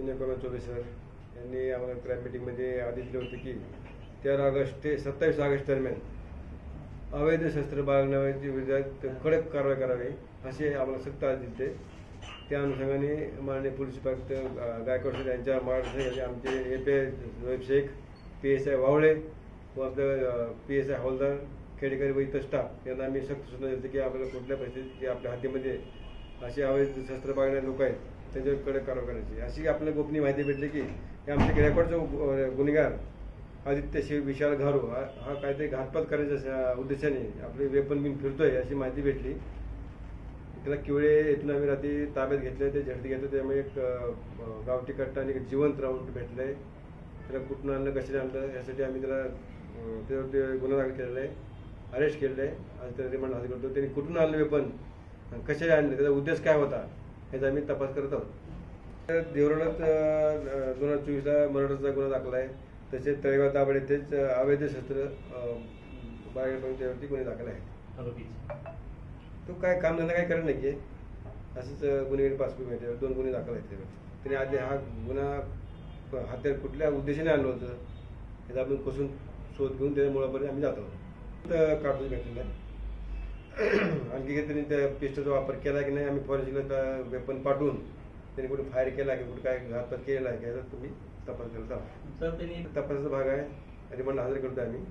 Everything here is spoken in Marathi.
माननीय कॉमन चौबे सर यांनी आम्हाला क्राईम मीटिंगमध्ये आदेश दिले होते की 13 ऑगस्ट ते 27 ऑगस्ट दरम्यान अवैध शस्त्र बाळगण्याच्या विरोधात कडक कारवाई करावी असे आम्हाला सक्त आदेश दिले. त्या अनुषंगाने माननीय पोलीस उपायुक्त गायकवाड सर यांच्या मार्गदर्शनाखाली आमचे API जोहेब शेख, PSI वावळे व आपल्या PSI हवालदार खेडेकर व इतर स्टाफ यांना आम्ही सक्त सूचना देतो की आपल्याला कुठल्या परिस्थितीत आपल्या हद्दीमध्ये असे अवैध शस्त्र बाळगणारे लोक आहेत त्यांच्यावर कडक कारवाई करायची. अशी आपल्याला गोपनीय माहिती भेटली की हे आमच्या गायकवाडचा गुन्हेगार आदित्य शिव विशाल घारू हा काहीतरी घातपात करायच्या उद्देशाने आपले वेपन घेऊन फिरतोय अशी माहिती भेटली. त्याला किवळे येथून आम्ही रात्री ताब्यात घेतले, ते झडती घेतो. त्यामुळे एक गावठी कट्टा आणि एक जिवंत राऊंड भेटलंय. त्याला कुठून आणलं, कशाने आणलं यासाठी आम्ही त्याला त्याच्यावरती गुन्हा दाखल केलेला आहे, अरेस्ट केलेलं आहे. आज त्याला रिमांड हाजर करतो. त्यांनी कुठून आणलं वेपन, कशाने आणलं, त्याचा उद्देश काय होता याचा आम्ही तपास करत आहोत. देवरानात 2024ला मर्डरचा गुन्हा दाखल आहे. तसेच तळेगाव दाभाडे येथेच अवैध शस्त्र बाळगण्यावरती गुन्हे दाखल आहे. तो काय कामधंदा काय करत नाही की असंच गुन्हेगारी पासबुक मिळते. 2 गुन्हे दाखल आहेत त्यावर. त्याने आधी हा गुन्हा हत्यार कुठल्या उद्देशाने आणलं होतं याचा आपण कसून शोध घेऊन त्याच्या मुळापर्यंत आम्ही जातो. काढतो भेटलेला आहे. आणखी काही त्यांनी त्या पिस्टलचा वापर केला की नाही, आम्ही फॉरेन्सिकला वेपन पाठवून त्यांनी कुठे फायर केला की कुठे काय घातपात केलेला आहे का याचा तुम्ही तपास करत आहात. तपासाचा भाग आहे. रिमांड हजर करतो आम्ही.